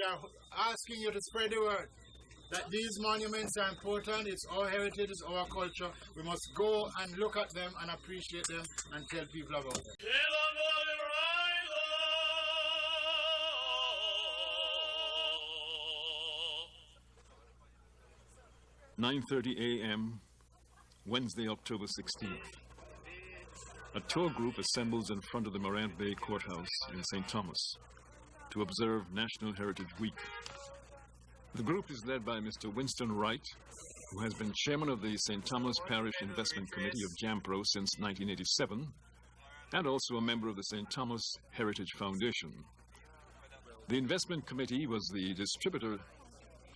are asking you to spread the word that these monuments are important. It's our heritage, it's our culture. We must go and look at them and appreciate them and tell people about them. 9:30 a.m. Wednesday, October 16th. A tour group assembles in front of the Morant Bay Courthouse in St. Thomas to observe National Heritage Week. The group is led by Mr. Winston Wright, who has been chairman of the St. Thomas Parish Investment Committee of JAMPRO since 1987, and also a member of the St. Thomas Heritage Foundation. The investment committee was the distributor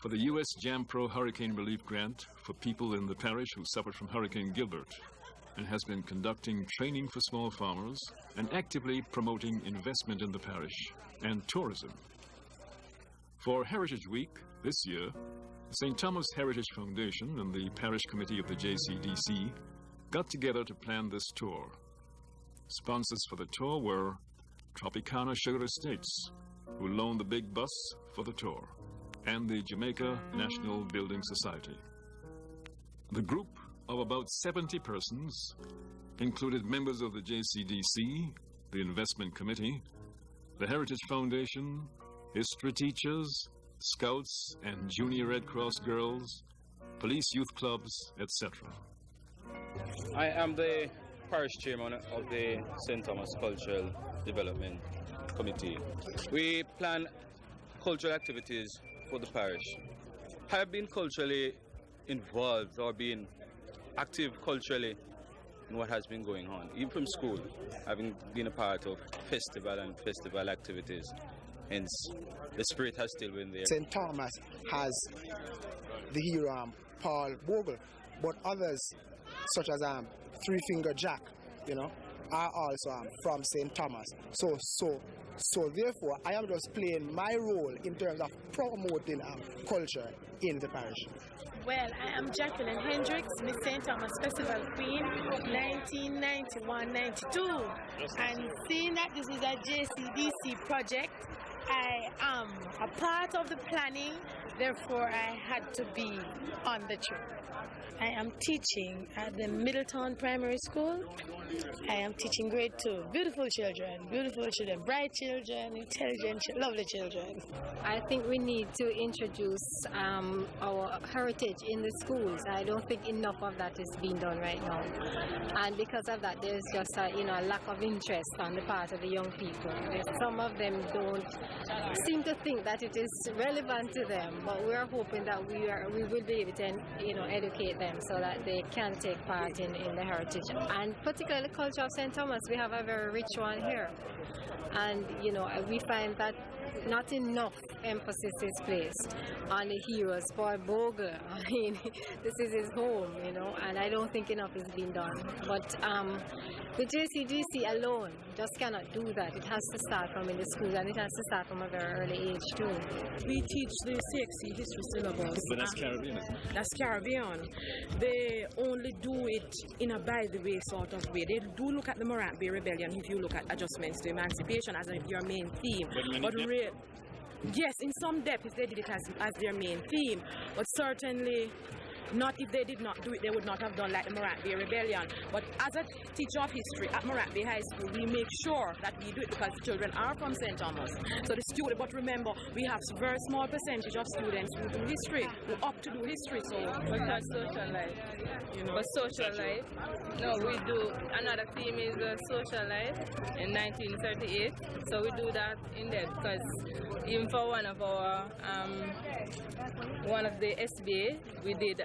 for the U.S. JAMPRO Hurricane Relief Grant for people in the parish who suffered from Hurricane Gilbert, and has been conducting training for small farmers and actively promoting investment in the parish and tourism. For Heritage Week this year, the St. Thomas Heritage Foundation and the Parish Committee of the JCDC got together to plan this tour. Sponsors for the tour were Tropicana Sugar Estates, who loaned the big bus for the tour, and the Jamaica National Building Society. The group of about 70 persons included members of the JCDC, the Investment Committee, the Heritage Foundation, history teachers, scouts and junior Red Cross girls, police youth clubs, etc. I am the parish chairman of the St. Thomas Cultural Development Committee. We plan cultural activities for the parish. I have been culturally involved or been active culturally in what has been going on. Even from school, having been a part of festival activities. Hence, the spirit has still been there. St. Thomas has the hero Paul Bogle, but others, such as Three Finger Jack, are also from St. Thomas. So therefore, I am just playing my role in terms of promoting culture in the parish. Well, I am Jacqueline Hendricks, Miss St. Thomas Festival Queen, 1991-92. And seeing that this is a JCDC project, I am a part of the planning, therefore I had to be on the trip. I am teaching at the Middletown Primary School. I am teaching grade 2. Beautiful children, bright children, intelligent, lovely children. I think we need to introduce our heritage in the schools. I don't think enough of that is being done right now. And because of that, there's just a lack of interest on the part of the young people. Some of them don't seem to think that it is relevant to them, but we're hoping that we will be able to educate them so that they can take part in the heritage. And particularly the culture of St. Thomas, we have a very rich one here. And, we find that not enough emphasis is placed on the heroes. Paul Bogle, I mean, this is his home, and I don't think enough is being done. But the JCDC alone just cannot do that. It has to start from in the schools, and it has to start from a very early age too. We teach the CXC history syllabus. But that's Caribbean. That's Caribbean. They only do it in a by-the-way sort of way. They do look at the Morant Bay Rebellion if you look at adjustments to emancipation as your main theme. But yes, in some depth if they did it as their main theme, but certainly not if they did not do it, they would not have done like the Morant Bay Rebellion. But as a teacher of history at Morant Bay High School, we make sure that we do it because the children are from St. Thomas. So the student, but remember, we have a very small percentage of students who do history, who opt to do history. So but that's social life. But social life, no, we do, another theme is social life in 1938. So we do that in depth because even for one of the SBA, we did,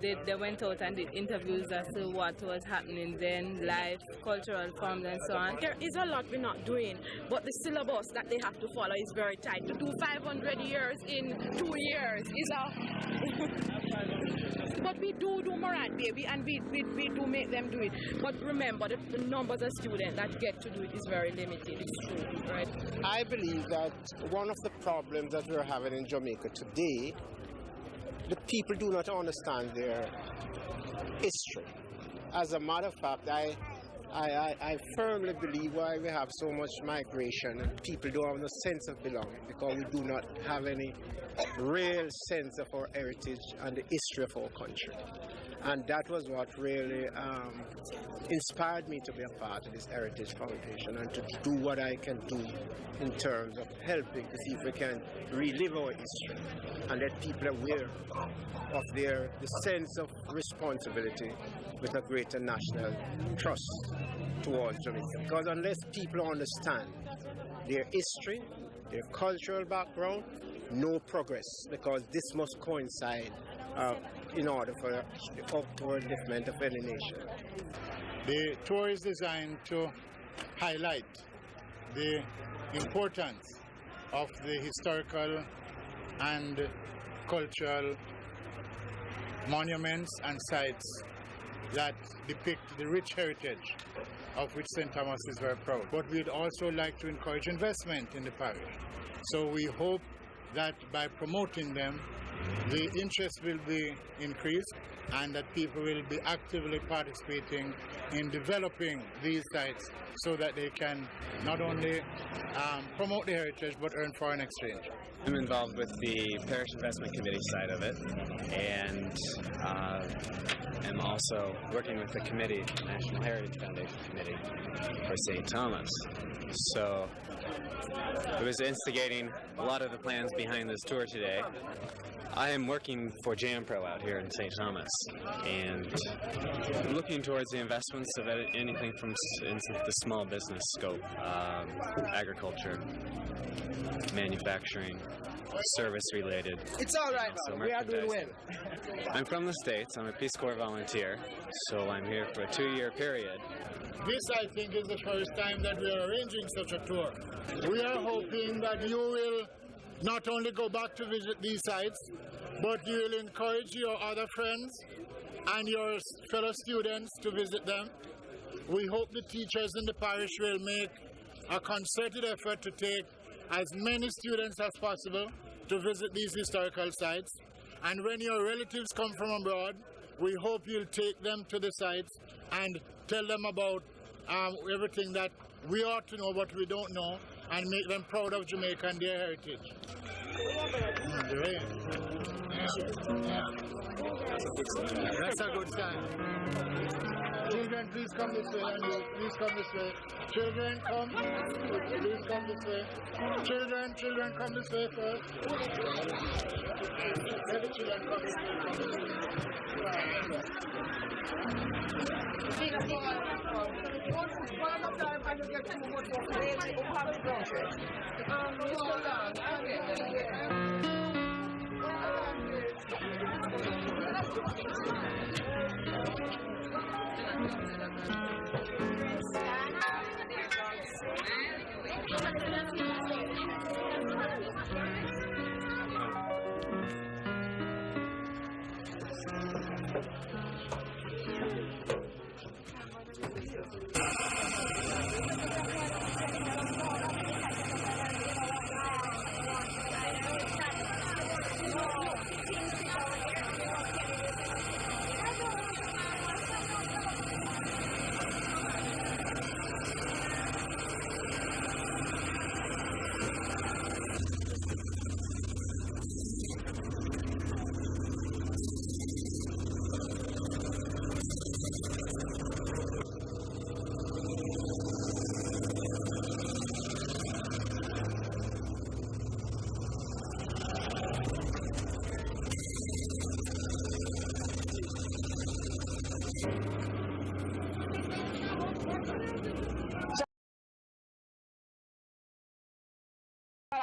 they went out and did interviews as to what was happening then, life, cultural forms and so on. There is a lot we're not doing, but the syllabus that they have to follow is very tight. To do 500 years in 2 years is a... But we do Morant Bay, and we do make them do it. But remember, the numbers of students that get to do it is very limited. It's true, right? I believe that one of the problems that we're having in Jamaica today, the people do not understand their history. As a matter of fact, I I firmly believe why we have so much migration and people don't have no sense of belonging, because we do not have any real sense of our heritage and the history of our country. And that was what really inspired me to be a part of this Heritage Foundation and to do what I can do in terms of helping to see if we can relive our history and let people aware of the sense of responsibility with a greater national trust towards Jamaica. Because unless people understand their history, their cultural background, no progress, because this must coincide in order for the upward development of any nation. The tour is designed to highlight the importance of the historical and cultural monuments and sites that depict the rich heritage of which St. Thomas is very proud. But we'd also like to encourage investment in the parish. So we hope that by promoting them, the interest will be increased and that people will be actively participating in developing these sites so that they can not only promote the heritage but earn foreign exchange. I'm involved with the Parish Investment Committee side of it, and am also working with the committee, National Heritage Foundation Committee for St. Thomas. So it was instigating a lot of the plans behind this tour today. I am working for JAMPRO out here in St. Thomas and looking towards the investments of anything from the small business scope, agriculture, manufacturing, service related. It's all right, we are doing well. I'm from the States. I'm a Peace Corps volunteer, so I'm here for a 2-year period. This, I think, is the first time that we are arranging such a tour. We are hoping that you will not only go back to visit these sites, but you will encourage your other friends and your fellow students to visit them. We hope the teachers in the parish will make a concerted effort to take as many students as possible to visit these historical sites. And when your relatives come from abroad, we hope you'll take them to the sites and tell them about everything that we ought to know but we don't know, and make them proud of Jamaica and their heritage. That's a good sign. Children, please come this way, and you, please come this way. Children, come. Please come this way. Children, come this way first. Let the children come this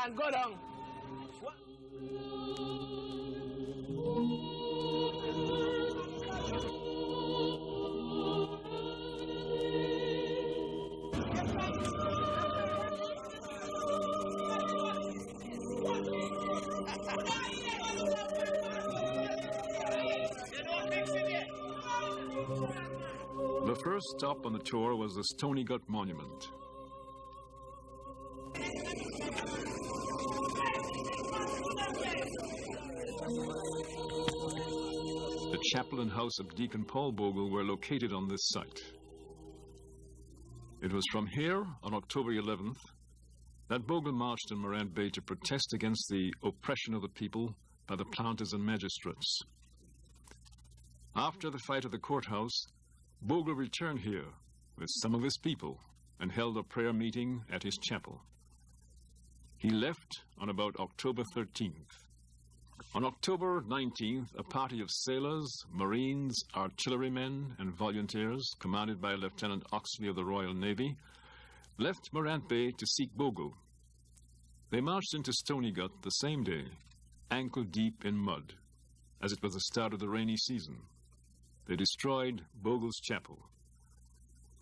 and go down. The first stop on the tour was the Stony Gut Monument. The chapel and house of Deacon Paul Bogle were located on this site. It was from here, on October 11th, that Bogle marched in Morant Bay to protest against the oppression of the people by the planters and magistrates. After the fight at the courthouse, Bogle returned here with some of his people and held a prayer meeting at his chapel. He left on about October 13th. On October 19th, a party of sailors, marines, artillerymen, and volunteers, commanded by Lieutenant Oxley of the Royal Navy, left Morant Bay to seek Bogle. They marched into Stony Gut the same day, ankle-deep in mud, as it was the start of the rainy season. They destroyed Bogle's chapel.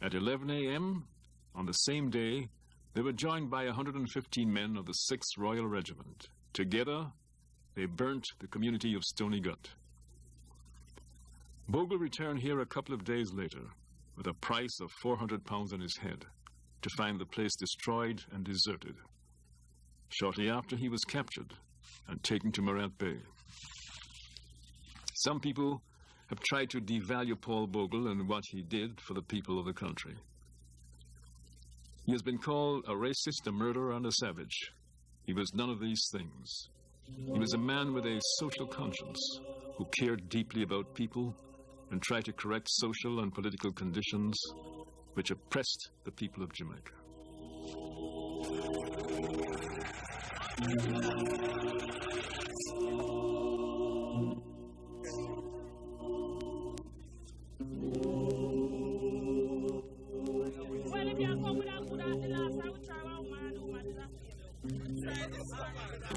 At 11 a.m. on the same day, they were joined by 115 men of the 6th Royal Regiment. Together, they burnt the community of Stony Gut. Bogle returned here a couple of days later with a price of £400 on his head to find the place destroyed and deserted. Shortly after, he was captured and taken to Morant Bay. Some people have tried to devalue Paul Bogle and what he did for the people of the country. He has been called a racist, a murderer, and a savage. He was none of these things. He was a man with a social conscience who cared deeply about people and tried to correct social and political conditions which oppressed the people of Jamaica.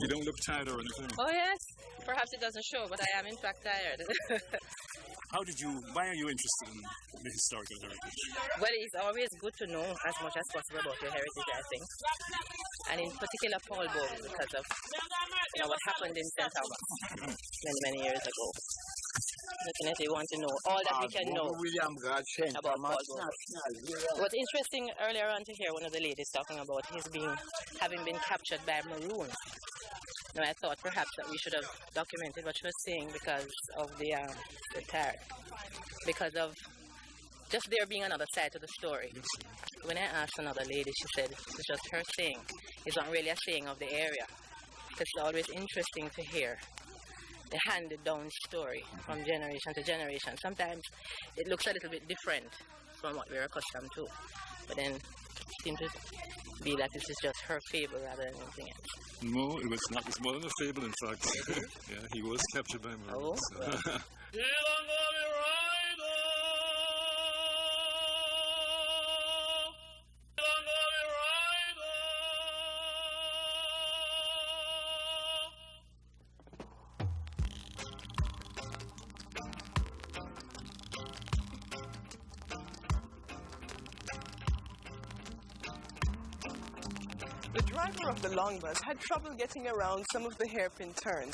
You don't look tired or anything. Oh yes, perhaps it doesn't show, but I am in fact tired. Why are you interested in the historical heritage? Well, it's always good to know as much as possible about your heritage, I think. And in particular Paul Bogle, because of what happened in St. Thomas many years ago. Definitely want to know all that we can know about Paul Bogle. What's interesting earlier on to hear one of the ladies talking about his having been captured by maroons. Now I thought perhaps that we should have documented what she was saying because of the tariff, because of just there being another side to the story. When I asked another lady, she said it's just her saying. It's not really a saying of the area. It's always interesting to hear the handed down story from generation to generation. Sometimes it looks a little bit different from what we're accustomed to, but then it seems to be that this is just her fable rather than anything else. No, it was not. It's more than a fable, in fact. Yeah, he was captured by maroons. Oh, well. The driver of the long bus had trouble getting around some of the hairpin turns.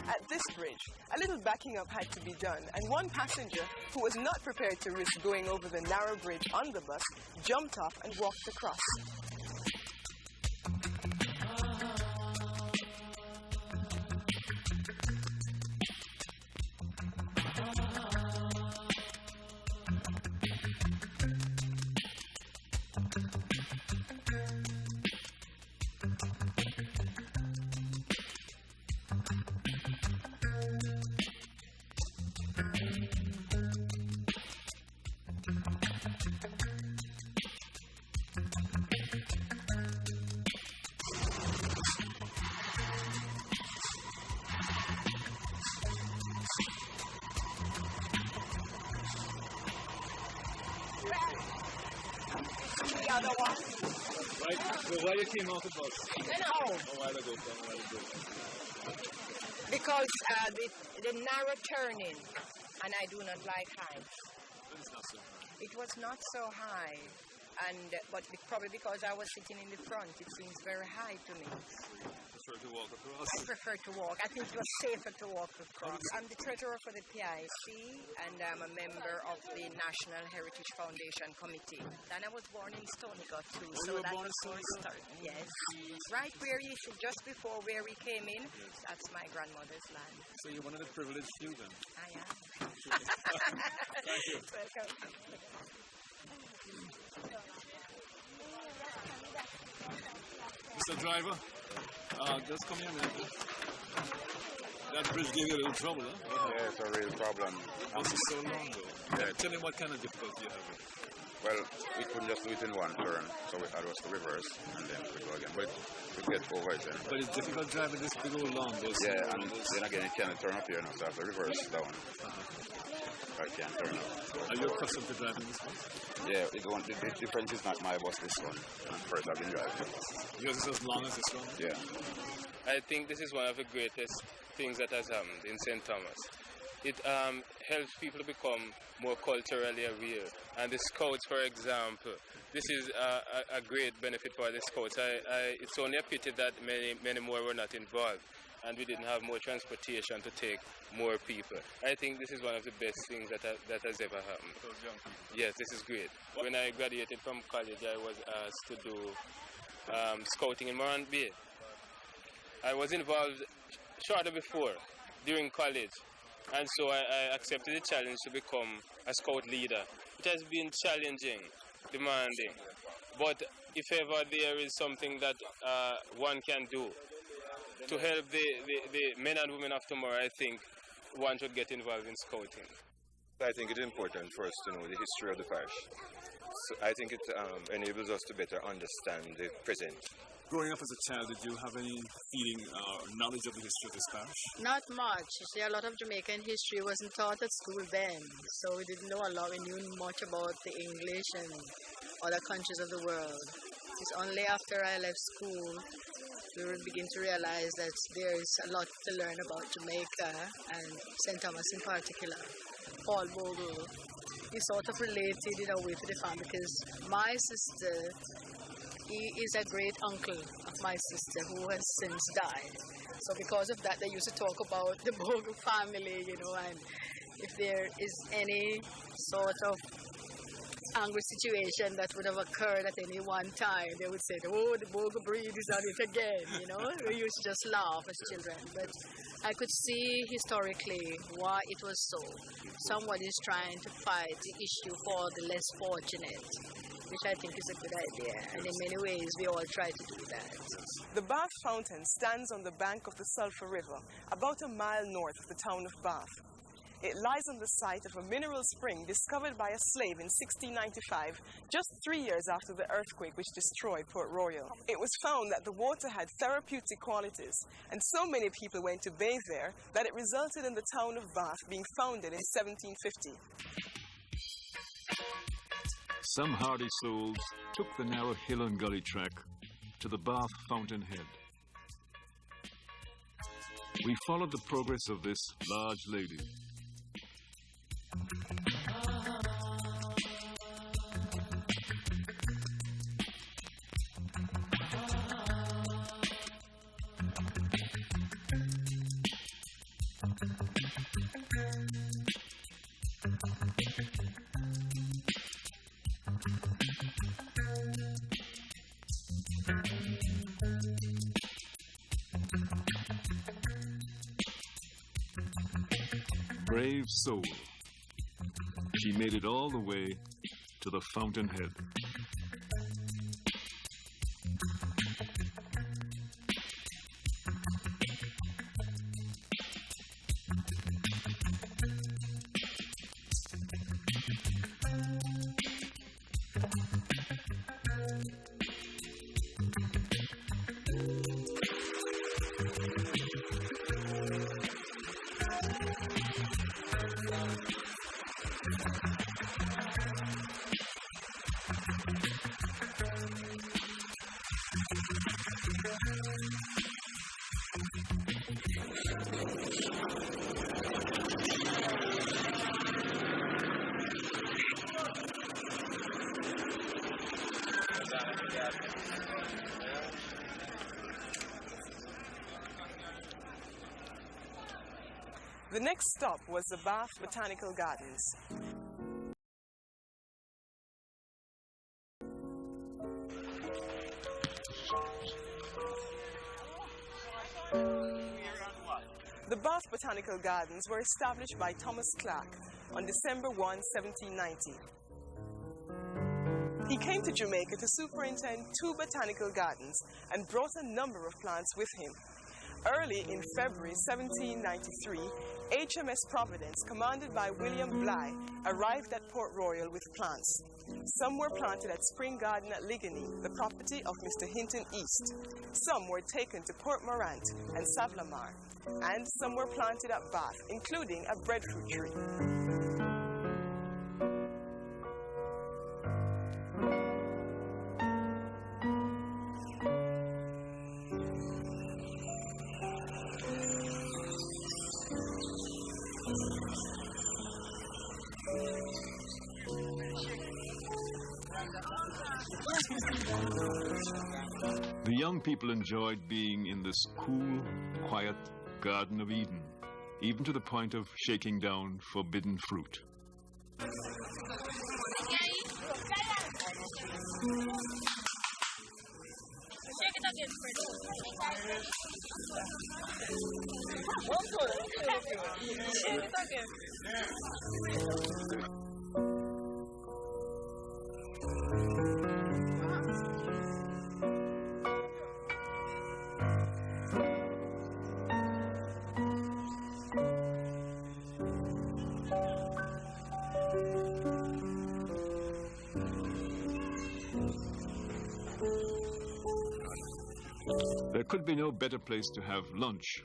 At this bridge, a little backing up had to be done, and one passenger, who was not prepared to risk going over the narrow bridge on the bus, jumped off and walked across. Why you came off the bus? No. A while ago. Because the narrow turning, and I do not like heights. It's not so high. It was not so high, but probably because I was sitting in the front, it seems very high to me. You prefer to walk across? I prefer to walk. I think it was safer to walk across. I'm the treasurer for the PIC, and I'm a member of the National Heritage Foundation Committee. And I was born in Stony Gut too, so that was our start. Yes. Right where you should, just before where we came in, that's my grandmother's land. So you're one of the privileged few then? I am. Thank you. Welcome. Mr. Driver, just come here a minute. That bridge gave you a little trouble, huh? Yeah, it's a real problem. Was it so long, though? Yeah. Tell me what kind of difficulty you have. Well, we couldn't just do it in one turn, so we had to reverse and then we go again. But we get over it then. But it's difficult driving this big old long, those. Yeah, and then again, it can't turn up here now, so I have to reverse down. I can't turn up. So are you accustomed to driving this one? Yeah, the difference is not my bus, this one. And first I've been driving. Yours is as long as this one? Yeah. I think this is one of the greatest things that has happened in St. Thomas. It helps people to become more culturally aware. And the Scouts, for example, this is a great benefit for the Scouts. It's only a pity that many more were not involved, and we didn't have more transportation to take more people. I think this is one of the best things that has ever happened. Those young people. Yes, this is great. When I graduated from college, I was asked to do scouting in Morant Bay. I was involved shortly before, during college, and so I accepted the challenge to become a scout leader. It has been challenging, demanding, but if ever there is something that one can do to help the men and women of tomorrow, I think one should get involved in scouting. I think it's important for us to know the history of the parish. So I think it enables us to better understand the present. Growing up as a child, did you have any feeling or knowledge of the history of this parish? Not much. You see, a lot of Jamaican history wasn't taught at school then, so we didn't know a lot. We knew much about the English and other countries of the world. It's only after I left school we would begin to realize that there is a lot to learn about Jamaica and St. Thomas in particular. Paul Bogle, he sort of related in a way to the family because my sister, he is a great uncle of my sister who has since died. So because of that, they used to talk about the Bogle family, you know, and if there is any sort of angry situation that would have occurred at any one time, they would say, oh, the Bogle breed is on it again, you know. We used to just laugh as children. But I could see historically why it was so. Someone is trying to fight the issue for the less fortunate, which I think is a good idea, and in many ways we all try to do that. The Bath Fountain stands on the bank of the Sulphur River, about a mile north of the town of Bath. It lies on the site of a mineral spring discovered by a slave in 1695, just 3 years after the earthquake which destroyed Port Royal. It was found that the water had therapeutic qualities, and so many people went to bathe there that it resulted in the town of Bath being founded in 1750. Some hardy souls took the narrow hill and gully track to the Bath fountainhead. We followed the progress of this large lady. Brave soul. She made it all the way to the fountainhead. The next stop was the Bath Botanical Gardens. The Bath Botanical Gardens were established by Thomas Clark, on December 1, 1790. He came to Jamaica to superintend 2 botanical gardens and brought a number of plants with him. Early in February 1793, HMS Providence, commanded by William Bligh, arrived at Port Royal with plants. Some were planted at Spring Garden at Ligony, the property of Mr. Hinton East. Some were taken to Port Morant and Savlamar, and some were planted at Bath, including a breadfruit tree. The young people enjoyed being in this cool, quiet Garden of Eden, even to the point of shaking down forbidden fruit. There could be no better place to have lunch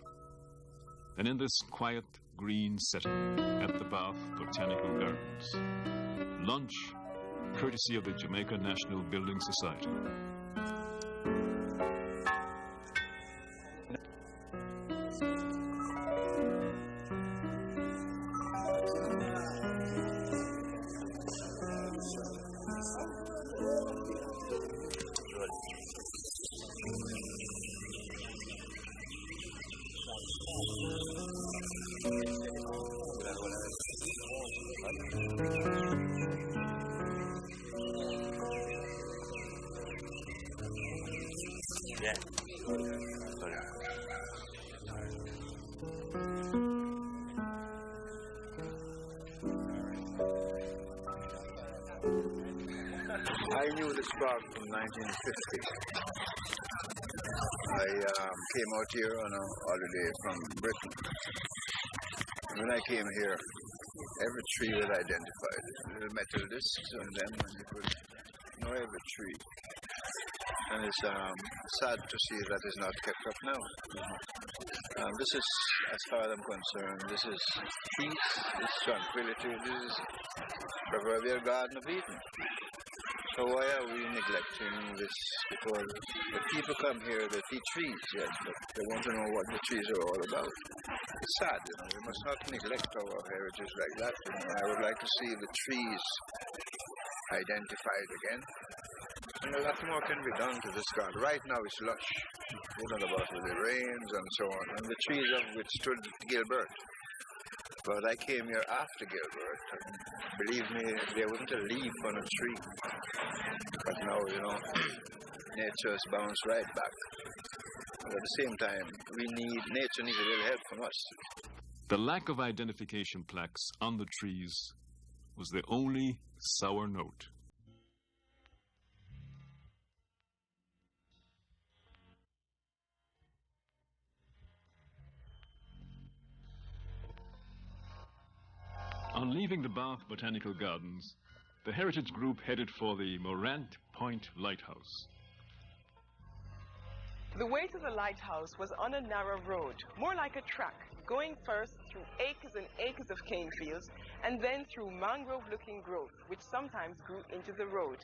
than in this quiet green setting at the Bath Botanical Gardens. Lunch, courtesy of the Jamaica National Building Society. Yeah. I knew this park from 1950. I came out here on a holiday from Britain. When I came here, every tree was identified. Little metal discs on them, and you could know every tree. And it's sad to see that is not kept up now. This is, as far as I'm concerned, this is peace, this is tranquility, this is proverbial Garden of Eden. So why are we neglecting this? Because the people come here, they see trees, yes, but they want to know what the trees are all about. It's sad, you know, we must not neglect our heritage like that. You know. I would like to see the trees identified again. And a lot more can be done to this garden. Right now it's lush. You know about the rains and so on. And the trees have withstood Gilbert. But I came here after Gilbert, and believe me, there wasn't a leaf on a tree. But now, you know, nature's bounced right back. But at the same time, nature needs a little help from us. The lack of identification plaques on the trees was the only sour note. On leaving the Bath Botanical Gardens, the Heritage Group headed for the Morant Point Lighthouse. The way to the lighthouse was on a narrow road, more like a track, going first through acres and acres of cane fields, and then through mangrove-looking growth, which sometimes grew into the road.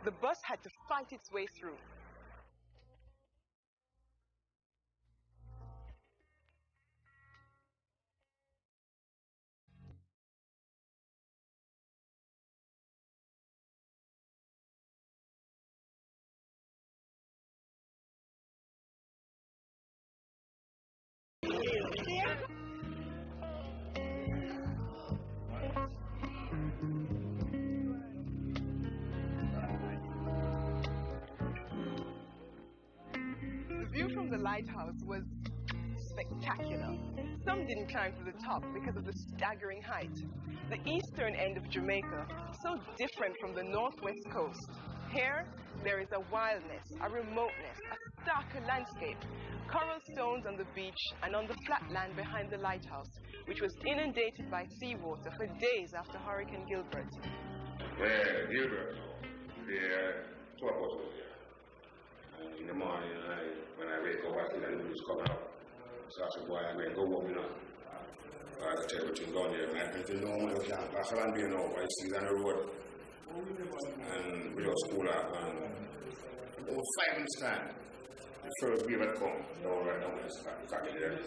The bus had to fight its way through. The view from the lighthouse was spectacular. Some didn't climb to the top because of the staggering height. The eastern end of Jamaica, so different from the northwest coast. Here, there is a wildness, a remoteness, a starker landscape. Coral stones on the beach and on the flat land behind the lighthouse, which was inundated by seawater for days after Hurricane Gilbert. Yeah, Gilbert, the tour bus was here. And in the morning, when I wake up, I see that the news coming up. So I said, boy, I'm going to go home, you know. I can tell you everything down there. And I can tell you, no, man, you can't pass around there now. I see it on the road. And we just school up, and about 5 minutes time, the first wave had come, down right down this cocky there.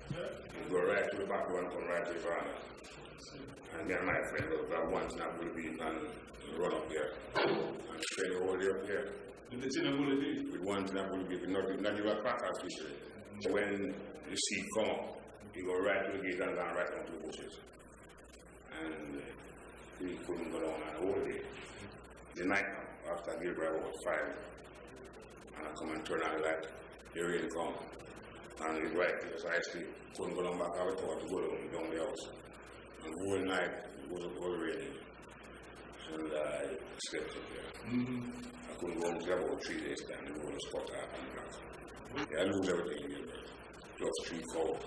You go right to the back door and come right to the veranda. And then my friend was that one thing I will be and run up here. And train the whole day up here. With one thing I will be, not even a crack officially. So when the sea come up, you go right to the gate and go right down to the bushes. And we couldn't go down the whole day. The night after Gilbert was 5, and I come and turn on the light, the rain come. And it's right here, so I still couldn't go down back out to go down the house. And the whole night it was raining. And I slept up there. I couldn't go home till about 3 days time to go to the spot and back. Yeah, I lose everything in Gilbert. Just 3, 4.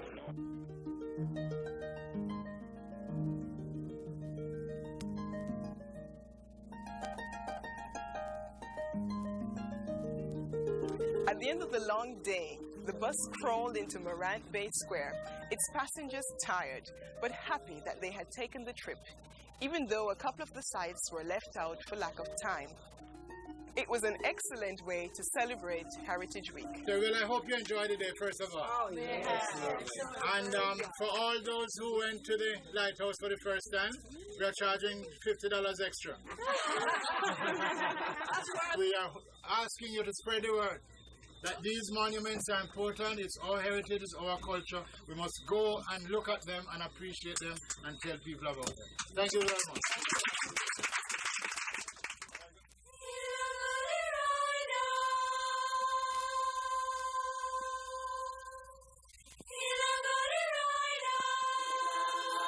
At the end of the long day, the bus crawled into Morant Bay Square, its passengers tired, but happy that they had taken the trip, even though a couple of the sites were left out for lack of time. It was an excellent way to celebrate Heritage Week. So, well, I hope you enjoyed the day, first of all. Oh, yes. And for all those who went to the lighthouse for the first time, we are charging $50 extra. We are asking you to spread the word that these monuments are important. It's our heritage, it's our culture. We must go and look at them and appreciate them and tell people about them. Thank you very much.